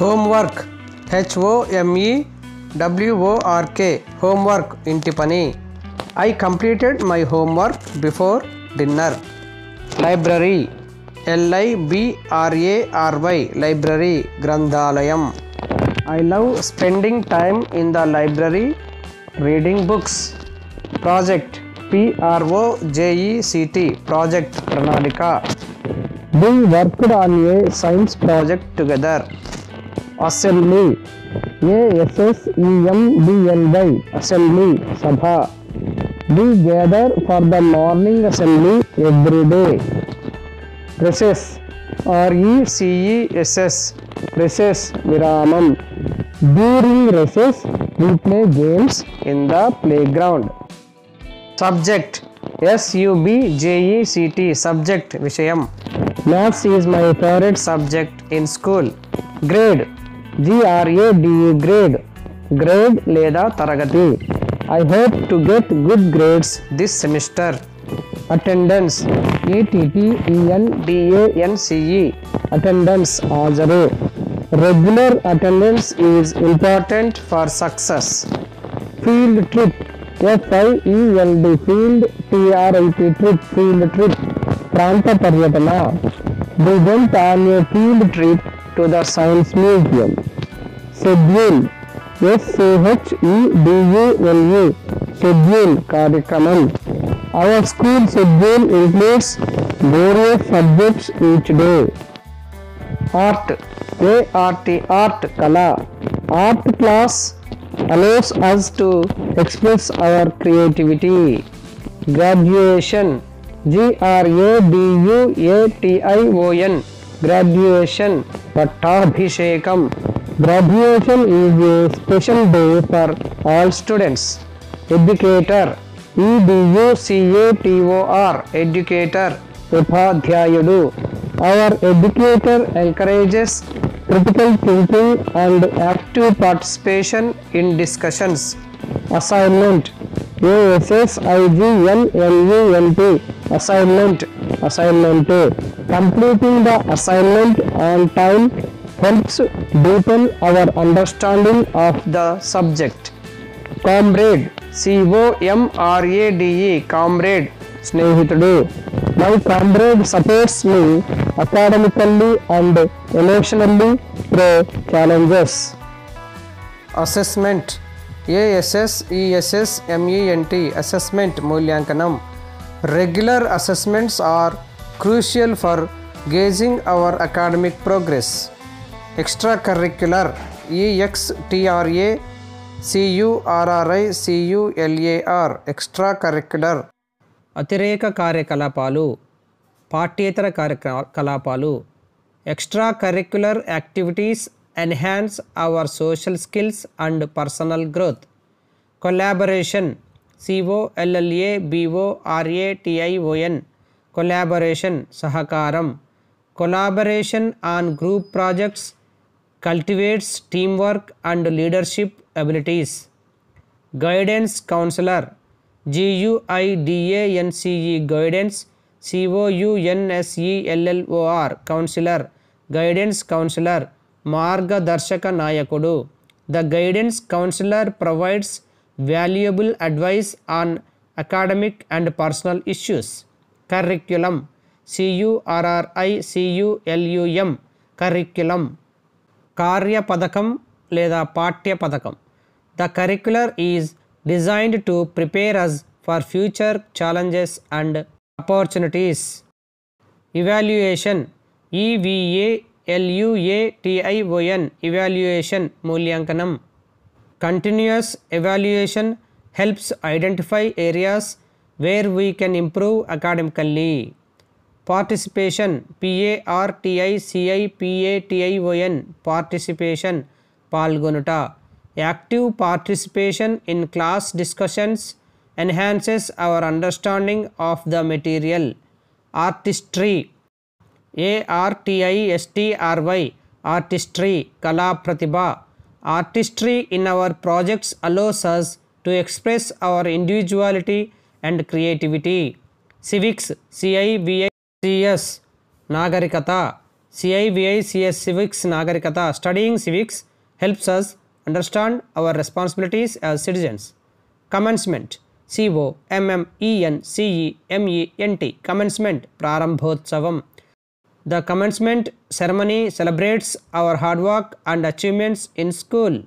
Homework, HOMEWORK, homework, inti pani. I completed my homework before dinner. Library, LIBRARY, library, grandhalayam. I love spending time in the library reading books. Project, PROJECT, project, pranalika. We worked on a science project together. Assembly, ASSEMBLY, assembly, sabha. We gather for the morning assembly every day. Recess, RECESS, recess, viramam. During recess, we play games in the playground. Subject, SUBJECT, subject, vishayam. Maths is my favorite subject in school. Grade, GRADE, grade, grade లేదా తరగతి. I hope to get good grades this semester. Attendance, ATTENDANCE, attendance, హాజరు. Regular attendance is important for success. Field trip, FIELD, field, TRIP, trip, field trip, ప్రాంత పర్యటన. We went on a field trip to the science museum. Schedule, SCHEDULE, schedule, కార్యక్రమం. Our school schedule includes various subjects each day. Art, ART, art, kala. Art class allows us to express our creativity. Graduation, GRADUATION, graduation, pattabhishekam. Graduation is a special day for all students. Educator, EDUCATOR, educator, upadhyayudu. Our educator encourages critical thinking and active participation in discussions. Assignment, ASSIGNMENT, assignment, assignment. Completing the assignment on time helps deepen our understanding of the subject. Comrade, COMRADE, comrade, స్నేహితుడు. My comrade supports me academically and emotionally through challenges. Assessment, ASSESSMENT, assessment, మూల్యాంకనం. Regular assessments are crucial for gauging our academic progress. Extracurricular, EXTRACURRICULAR, extracurricular, అతిరేక కార్యకలాపాలు, పాఠ్యేతర కార్యకలాపాలు. Extra curricular activities enhance our social skills and personal growth. Collaboration, COLLABORATION, collaboration, సహకారం. Collaboration on group projects cultivates team work and leadership abilities. Guidance counsellor, GUIDANCE, guidance, COUNSELLOR, counselor, guidance counselor, మార్గదర్శక నాయకుడు. The guidance counselor provides valuable advice on academic and personal issues. Curriculum, CURRICULUM, curriculum, కార్యపథకం లేదా పాఠ్య పథకం. The curricular is designed to prepare us for future challenges and opportunities. Evaluation, EVALUATION, evaluation, మూల్యాంకనం. Continuous evaluation helps identify areas where we can improve academically. Participation, PARTICIPATION, participation, పాల్గొనుట. Active participation in class discussions enhances our understanding of the material. Artistry, ARTISTRY, artistry, kala pratibha. Artistry in our projects allows us to express our individuality and creativity. Civics, CIVICS, నాగరికత, CIVICS Civics Nagarikata. Studying civics helps us understand our responsibilities as citizens. Commencement. COMMENCEMENT. Commencement. Prarambhotsavam. The commencement ceremony celebrates our hard work and achievements in school.